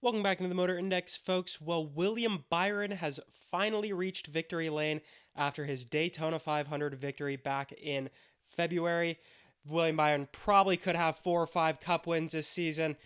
Welcome back into the Motor Index, folks. Well, William Byron has finally reached victory lane after his Daytona 500 victory back in February. William Byron probably could have 4 or 5 Cup wins this season.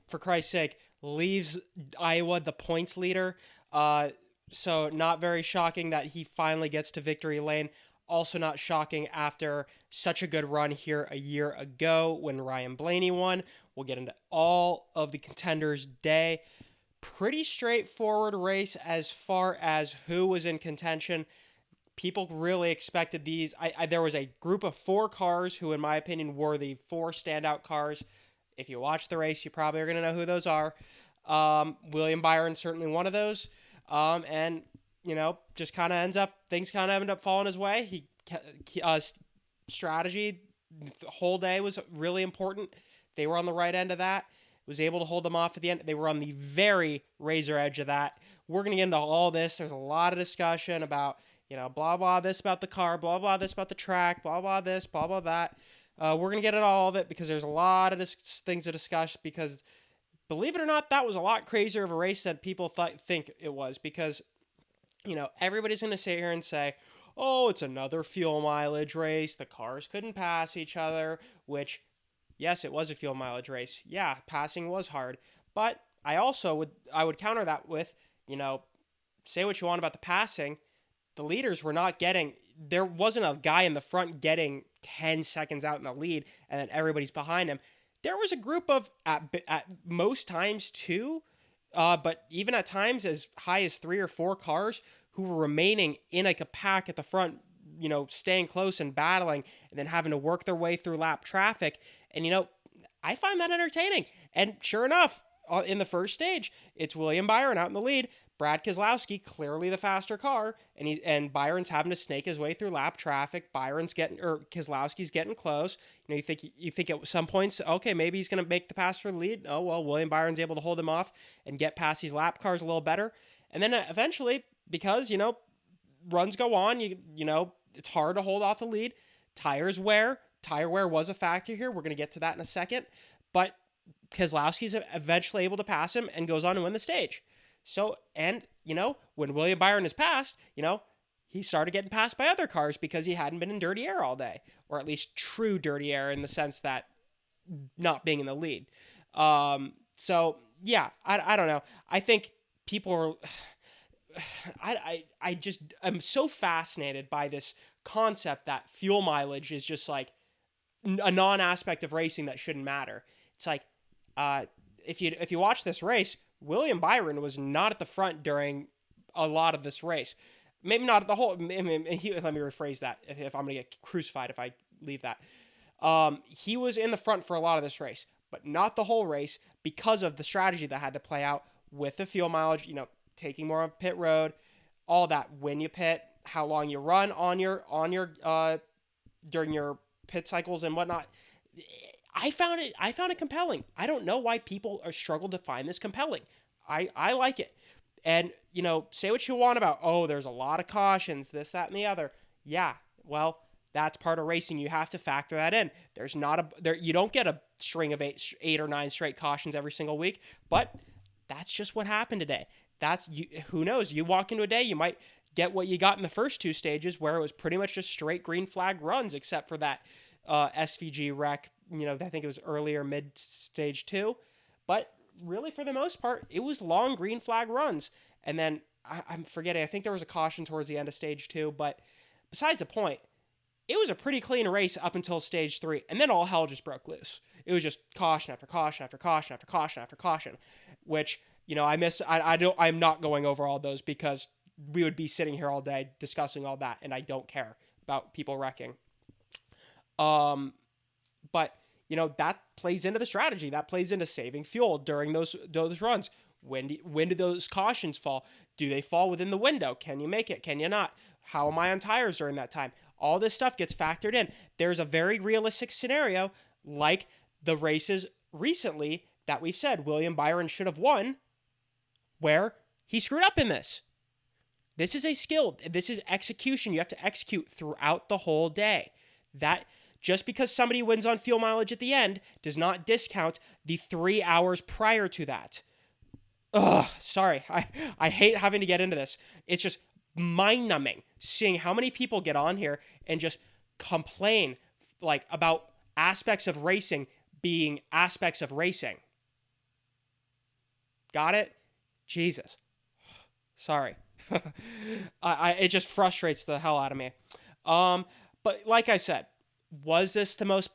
For Christ's sake, leaves Iowa the points leader. So not very shocking that he finally gets to victory lane. Also not shocking after such a good run here a year ago when Ryan Blaney won. We'll get into all of the contenders' day. Pretty straightforward race as far as who was in contention. People really expected these. There was a group of 4 cars who, in my opinion, were the 4 standout cars. If you watch the race, you probably are going to know who those are. William Byron certainly one of those. And just kind of things kind of end up falling his way. Strategy the whole day was really important. They were on the right end of that. Was able to hold them off at the end. They were on the very razor edge of that. We're going to get into all this. There's a lot of discussion about, blah, blah, this about the car, blah, blah, this about the track, blah, blah, this, blah, blah, that. We're going to get into all of it because there's a lot of things to discuss because, believe it or not, that was a lot crazier of a race than people think it was because, everybody's going to sit here and say, oh, it's another fuel mileage race. The cars couldn't pass each other, which, yes, it was a fuel mileage race. Yeah, passing was hard. But I would counter that with, say what you want about the passing. The leaders were not getting, there wasn't a guy in the front getting 10 seconds out in the lead and then everybody's behind him. There was a group of, at most times, 2, but even at times as high as 3 or 4 cars who were remaining in like a pack at the front, staying close and battling and then having to work their way through lap traffic. And, I find that entertaining. And sure enough, in the first stage, it's William Byron out in the lead. Brad Keselowski, clearly the faster car, and Byron's having to snake his way through lap traffic. Keselowski's getting close. You think at some points, okay, maybe he's going to make the pass for the lead. Oh well, William Byron's able to hold him off and get past these lap cars a little better. And then eventually, because runs go on, it's hard to hold off the lead. Tires wear. Tire wear was a factor here. We're going to get to that in a second, but Keselowski's eventually able to pass him and goes on to win the stage. So, and, when William Byron is passed, he started getting passed by other cars because he hadn't been in dirty air all day, or at least true dirty air in the sense that not being in the lead. So, yeah, I don't know. I think people are, I'm so fascinated by this concept that fuel mileage is just like a non-aspect of racing that shouldn't matter. It's like, if you watch this race, William Byron was not at the front during a lot of this race. Maybe not at the whole. Let me rephrase that. If I'm going to get crucified if I leave that, he was in the front for a lot of this race, but not the whole race because of the strategy that had to play out with the fuel mileage. Taking more of pit road, all that. When you pit, how long you run on your during your pit cycles and whatnot. I found it compelling. I don't know why people are struggle to find this compelling. I like it. And, say what you want about, oh, there's a lot of cautions, this, that, and the other. Yeah, well, that's part of racing. You have to factor that in. You don't get a string of eight or 9 straight cautions every single week, but that's just what happened today. Who knows? You walk into a day, you might get what you got in the first 2 stages where it was pretty much just straight green flag runs, except for that SVG wreck. I think it was earlier mid stage 2, but really for the most part, it was long green flag runs. And then I'm forgetting, I think there was a caution towards the end of stage 2, but besides the point, it was a pretty clean race up until stage 3, and then all hell just broke loose. It was just caution after caution after caution after caution after caution, which, I'm not going over all those because we would be sitting here all day discussing all that, and I don't care about people wrecking. But that plays into the strategy. That plays into saving fuel during those runs. When do those cautions fall? Do they fall within the window? Can you make it? Can you not? How am I on tires during that time? All this stuff gets factored in. There's a very realistic scenario like the races recently that we've said William Byron should have won, where he screwed up in this. This is a skill. This is execution. You have to execute throughout the whole day. That just because somebody wins on fuel mileage at the end does not discount the 3 hours prior to that. Ugh, sorry. I hate having to get into this. It's just mind numbing seeing how many people get on here and just complain like about aspects of racing being aspects of racing. Got it? Jesus. Sorry. It just frustrates the hell out of me. Um, but like I said, was this the most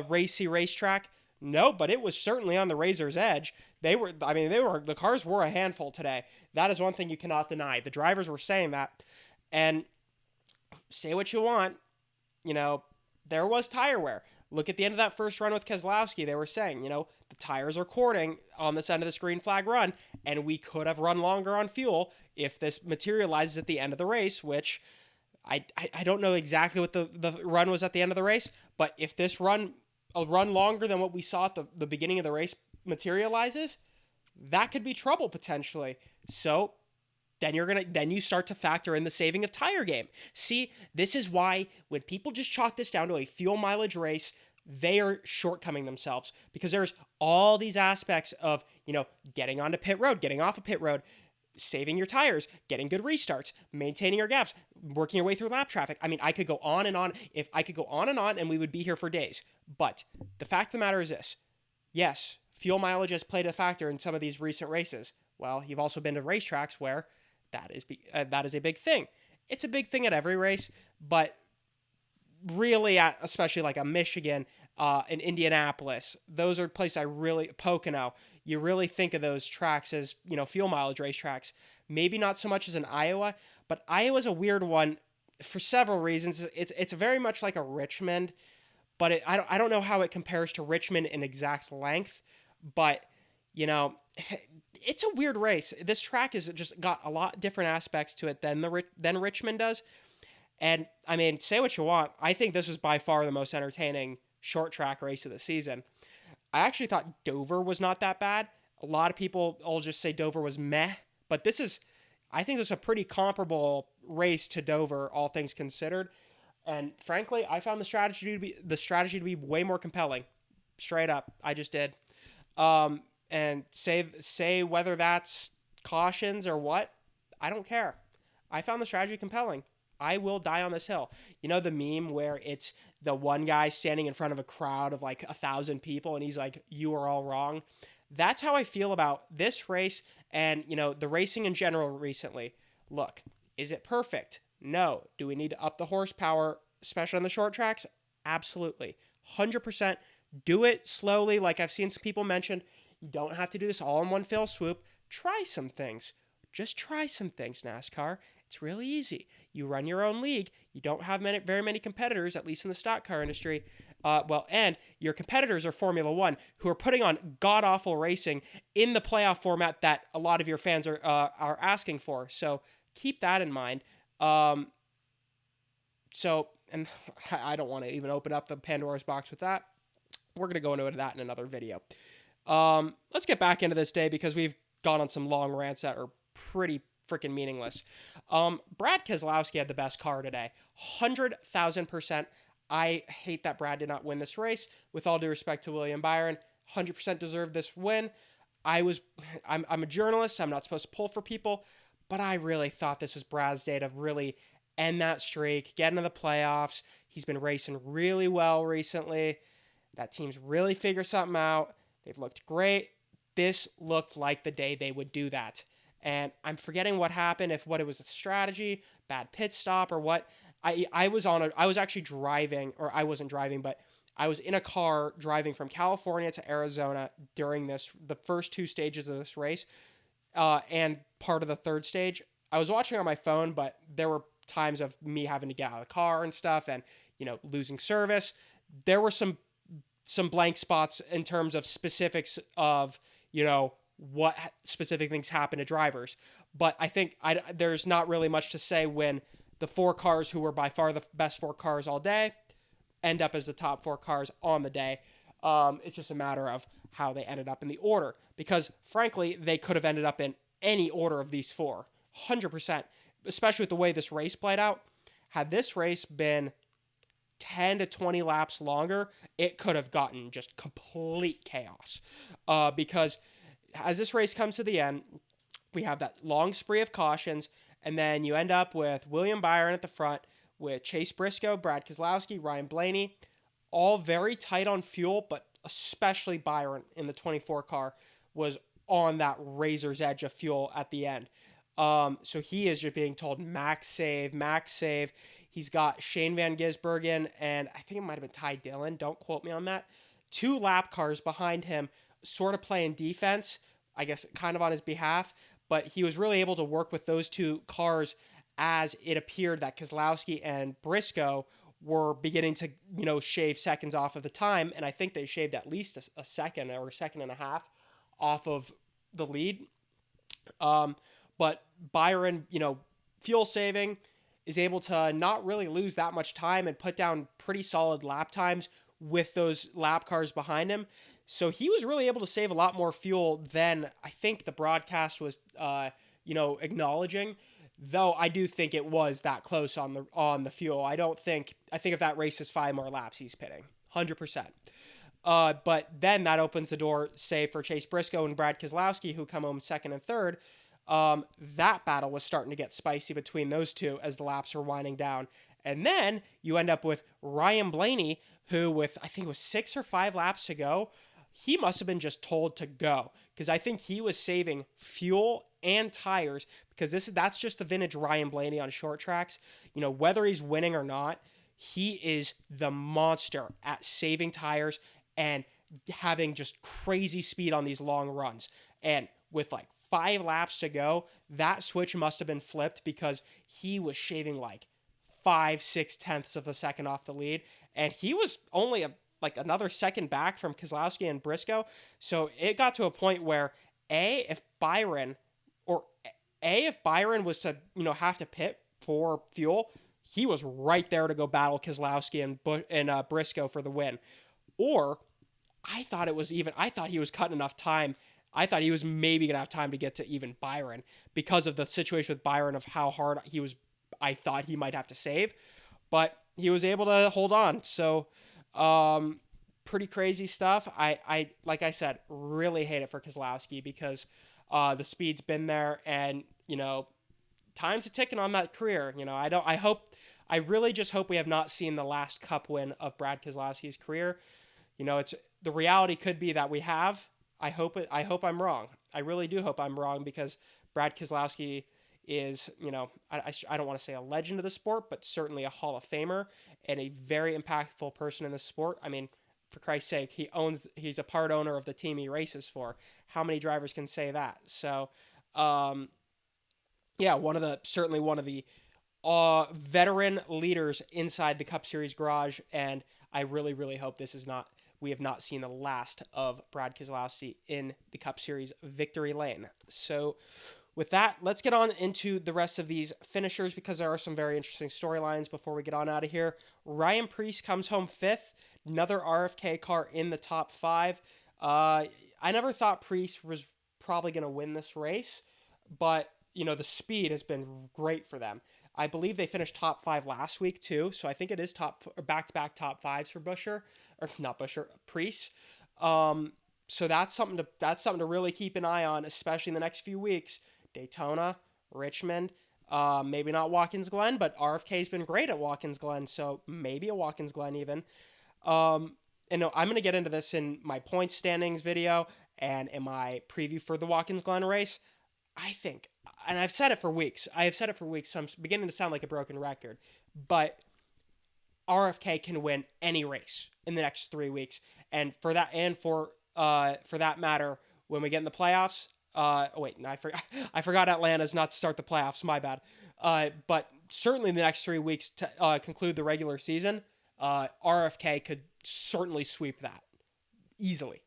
racy racetrack? No, but it was certainly on the razor's edge. The cars were a handful today. That is one thing you cannot deny. The drivers were saying that. And say what you want, you know, there was tire wear. Look at the end of that first run with Keselowski. They were saying, the tires are cording on this end of this green flag run, and we could have run longer on fuel if this materializes at the end of the race, which I don't know exactly what the run was at the end of the race, but if this run a run longer than what we saw at the beginning of the race materializes, that could be trouble potentially. So then you start to factor in the saving of tire game. See, this is why when people just chalk this down to a fuel mileage race, they are shortcoming themselves because there's all these aspects of, getting onto pit road, getting off of pit road, saving your tires, getting good restarts, maintaining your gaps, working your way through lap traffic. I mean, I could go on and on. If I could go on and we would be here for days. But the fact of the matter is this. Yes, fuel mileage has played a factor in some of these recent races. Well, you've also been to racetracks where that is a big thing. It's a big thing at every race, but really, especially like a Michigan, an Indianapolis, those are places Pocono, you really think of those tracks as, fuel mileage racetracks. Maybe not so much as in Iowa, but Iowa's a weird one for several reasons. It's very much like a Richmond, but I don't know how it compares to Richmond in exact length, but, it's a weird race. This track has just got a lot different aspects to it than Richmond does. And I mean, say what you want. I think this was by far the most entertaining short track race of the season. I actually thought Dover was not that bad. A lot of people will just say Dover was meh, but I think this is a pretty comparable race to Dover, all things considered. And frankly, I found the strategy to be way more compelling. Straight up, I just did. And say whether that's cautions or what, I don't care. I found the strategy compelling. I will die on this hill. You know the meme where it's the one guy standing in front of a crowd of like 1,000 people and he's like, "You are all wrong." That's how I feel about this race and, the racing in general recently. Look, is it perfect? No. Do we need to up the horsepower, especially on the short tracks? Absolutely. 100%. Do it slowly, like I've seen some people mention. You don't have to do this all in one fell swoop. Try some things. Just try some things, NASCAR. It's really easy. You run your own league. You don't have very many competitors, at least in the stock car industry. And your competitors are Formula One, who are putting on god-awful racing in the playoff format that a lot of your fans are asking for. So keep that in mind. And I don't want to even open up the Pandora's box with that. We're going to go into that in another video. Let's get back into this day because we've gone on some long rants that are pretty freaking meaningless. Brad Keselowski had the best car today. 100,000%. I hate that Brad did not win this race. With all due respect to William Byron, 100% deserved this win. I'm a journalist. I'm not supposed to pull for people, but I really thought this was Brad's day to really end that streak, get into the playoffs. He's been racing really well recently. That team's really figured something out. They've looked great. This looked like the day they would do that. And I'm forgetting what happened, what it was a strategy, bad pit stop, or what. I was actually driving, or I wasn't driving, but I was in a car driving from California to Arizona during the first two stages of this race, and part of the third stage. I was watching on my phone, but there were times of me having to get out of the car and stuff, and losing service. There were some blank spots in terms of specifics of what specific things happen to drivers. But I think there's not really much to say when the four cars who were by far the best four cars all day end up as the top four cars on the day. It's just a matter of how they ended up in the order. Because, frankly, they could have ended up in any order of these four. 100%. Especially with the way this race played out. Had this race been 10 to 20 laps longer, it could have gotten just complete chaos. Because as this race comes to the end, we have that long spree of cautions, and then you end up with William Byron at the front with Chase Briscoe, Brad Keselowski, Ryan Blaney, all very tight on fuel, but especially Byron in the 24 car was on that razor's edge of fuel at the end. So he is just being told max save, max save. He's got Shane Van Gisbergen and I think it might have been Ty Dillon. Don't quote me on that. 2 lap cars behind him, sort of playing defense, I guess kind of on his behalf, but he was really able to work with those 2 cars as it appeared that Keselowski and Briscoe were beginning to, shave seconds off of the time. And I think they shaved at least a second or a second and a half off of the lead. But Byron, fuel saving, is able to not really lose that much time and put down pretty solid lap times with those lap cars behind him. So he was really able to save a lot more fuel than I think the broadcast was, acknowledging. Though I do think it was that close on the fuel. I think if that race is 5 more laps, he's pitting 100%. But then that opens the door, say, for Chase Briscoe and Brad Keselowski, who come home second and third. That battle was starting to get spicy between those two as the laps were winding down. And then you end up with Ryan Blaney, who with, I think it was 6 or 5 laps to go, he must have been just told to go because I think he was saving fuel and tires because that's just the vintage Ryan Blaney on short tracks. Whether he's winning or not, he is the monster at saving tires and having just crazy speed on these long runs. And with like 5 laps to go, that switch must have been flipped because he was shaving like 5-6 tenths of a second off the lead, and he was only another second back from Keselowski and Briscoe. So it got to a point where if Byron was to have to pit for fuel, he was right there to go battle Keselowski and Briscoe for the win. Or I thought he was cutting enough time. I thought he was maybe gonna have time to get to even Byron because of the situation with Byron of how hard I thought he might have to save, but he was able to hold on. So pretty crazy stuff. I like I said, really hate it for Keselowski because the speed's been there, and time's a ticking on that career. I really just hope we have not seen the last Cup win of Brad Keselowski's career. It's the reality could be that we have. I hope I'm wrong. I really do hope I'm wrong because Brad Keselowski is, I don't want to say a legend of the sport, but certainly a Hall of Famer and a very impactful person in the sport. I mean, for Christ's sake, he's a part owner of the team he races for. How many drivers can say that? So, certainly one of the veteran leaders inside the Cup Series garage, and I really, really hope we have not seen the last of Brad Keselowski in the Cup Series victory lane. So with that, let's get on into the rest of these finishers because there are some very interesting storylines before we get on out of here. Ryan Preece comes home 5th, another RFK car in the top 5. I never thought Preece was probably going to win this race, but the speed has been great for them. I believe they finished top 5 last week too, so I think it is back-to-back top 5s for Preece. So that's something to really keep an eye on, especially in the next few weeks. Daytona, Richmond, maybe not Watkins Glen, but RFK's been great at Watkins Glen, so maybe a Watkins Glen even. I'm going to get into this in my points standings video and in my preview for the Watkins Glen race. I think, and I've said it for weeks, so I'm beginning to sound like a broken record, but RFK can win any race in the next 3 weeks. And for that matter, when we get in the playoffs, I forgot Atlanta's not to start the playoffs, my bad. But certainly in the next 3 weeks to conclude the regular season, RFK could certainly sweep that easily.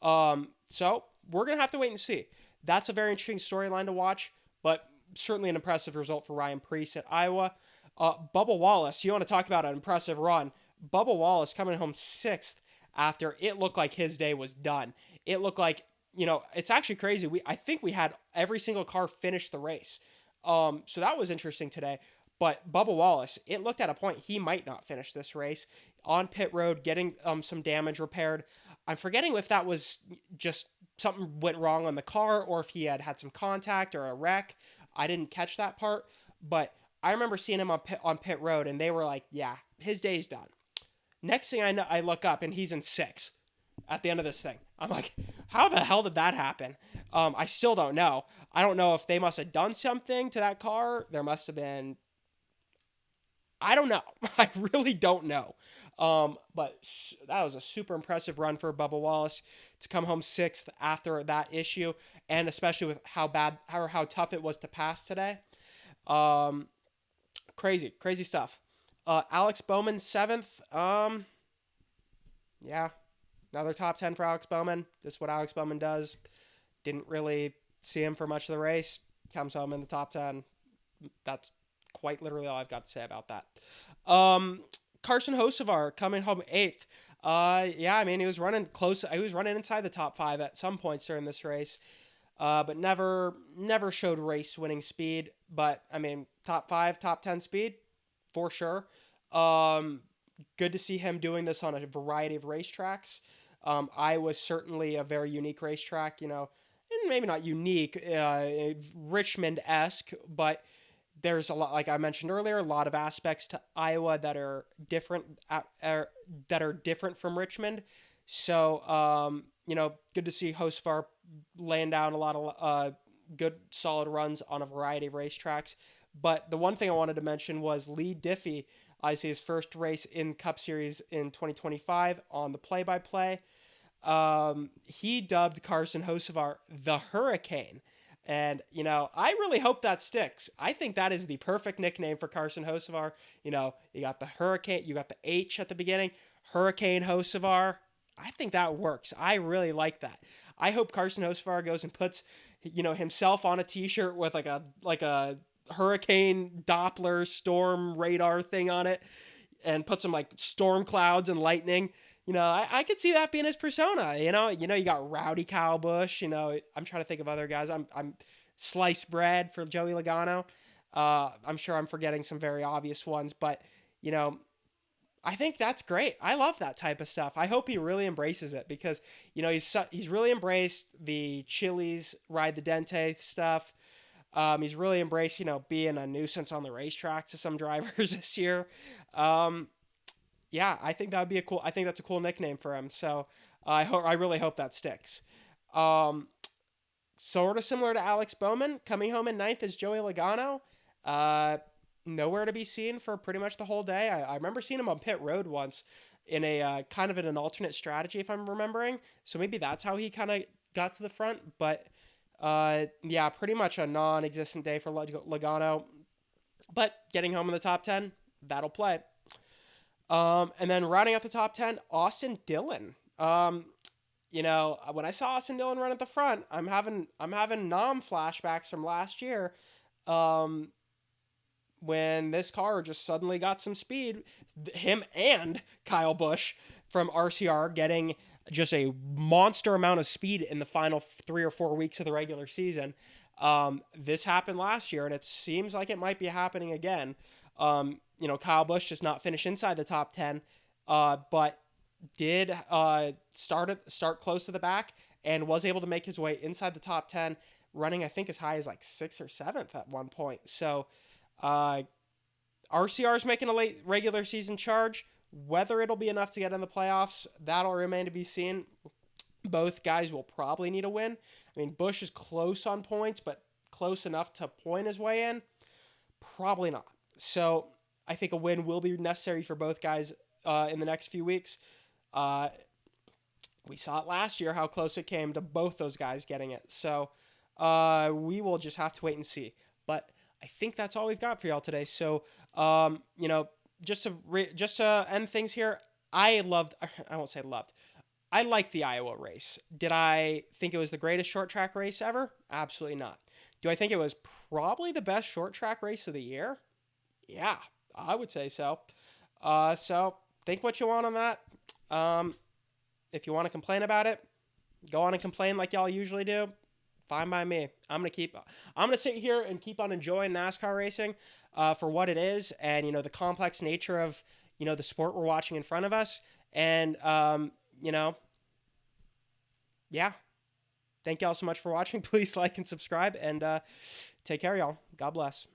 So we're going to have to wait and see. That's a very interesting storyline to watch, but certainly an impressive result for Ryan Preece at Iowa. Bubba Wallace, you want to talk about an impressive run. Bubba Wallace coming home 6th after it looked like his day was done. It looked like, it's actually crazy. I think we had every single car finish the race. So that was interesting today. But Bubba Wallace, it looked at a point he might not finish this race on pit road, getting some damage repaired. I'm forgetting if that was just something went wrong on the car or if he had some contact or a wreck. I didn't catch that part, but I remember seeing him on pit road, and they were like, "Yeah, his day's done." Next thing I know, I look up and he's in sixth at the end of this thing. I'm like, how the hell did that happen? I still don't know. I don't know if they must have done something to that car. There must have been. I don't know. I really don't know. But that was a super impressive run for Bubba Wallace to come home sixth after that issue, and especially with how tough it was to pass today. Um, crazy stuff. Alex Bowman seventh. Yeah, another top 10 for Alex Bowman. This is what Alex Bowman does. Didn't really see him for much of the race. Comes home in the top 10. That's quite literally all I've got to say about that. Carson Hocevar coming home eighth. Yeah, I mean, he was running close. He was running inside the top 5 at some points during this race, but never showed race winning speed. But I mean, top 5, top 10 speed for sure. Good to see him doing this on a variety of racetracks. Iowa was certainly a very unique racetrack, and maybe not unique, Richmond-esque, but there's a lot, like I mentioned earlier, a lot of aspects to Iowa that are different, from Richmond. So, good to see Hosfar laying down a lot of good, solid runs on a variety of racetracks. But the one thing I wanted to mention was Lee Diffie. I see his first race in Cup Series in 2025 on the play-by-play. He dubbed Carson Hocevar the Hurricane. And, I really hope that sticks. I think that is the perfect nickname for Carson Hocevar. You got the Hurricane, you got the H at the beginning, Hurricane Hocevar. I think that works. I really like that. I hope Carson Hocevar goes and puts, himself on a t-shirt with like a hurricane Doppler storm radar thing on it and put some like storm clouds and lightning. I could see that being his persona. You got Rowdy Kyle Busch. I'm trying to think of other guys. I'm sliced bread for Joey Logano. I'm sure I'm forgetting some very obvious ones, but I think that's great. I love that type of stuff. I hope he really embraces it because he's really embraced the Chili's ride the Dente stuff. He's really embraced, being a nuisance on the racetrack to some drivers this year. Yeah, I think that would be I think that's a cool nickname for him. So I really hope that sticks. Sort of similar to Alex Bowman, coming home in ninth is Joey Logano. Nowhere to be seen for pretty much the whole day. I remember seeing him on pit road once in a kind of in an alternate strategy, if I'm remembering. So maybe that's how he kind of got to the front. But yeah, pretty much a non-existent day for Logano. But getting home in the top 10, that'll play. And then rounding out the top 10, Austin Dillon. When I saw Austin Dillon run at the front, I'm having Nom flashbacks from last year. When this car just suddenly got some speed, him and Kyle Busch from RCR getting just a monster amount of speed in the final 3 or 4 weeks of the regular season. This happened last year, and it seems like it might be happening again. Kyle Busch just not finish inside the top 10, but did start close to the back and was able to make his way inside the top 10, running, I think, as high as like 6th or 7th at one point. So RCR is making a late regular season charge. Whether it'll be enough to get in the playoffs, that'll remain to be seen. Both guys will probably need a win. I mean, Busch is close on points, but close enough to point his way in? Probably not. So I think a win will be necessary for both guys in the next few weeks. We saw it last year, how close it came to both those guys getting it. So we will just have to wait and see. But I think that's all we've got for y'all today. So, just to end things here, I won't say loved. I liked the Iowa race. Did I think it was the greatest short track race ever? Absolutely not. Do I think it was probably the best short track race of the year? Yeah, I would say so. So think what you want on that. If you want to complain about it, go on and complain like y'all usually do. Fine by me. I'm gonna sit here and keep on enjoying NASCAR racing for what it is, and the complex nature of the sport we're watching in front of us, and yeah, thank y'all so much for watching. Please like and subscribe, and take care, y'all. God bless.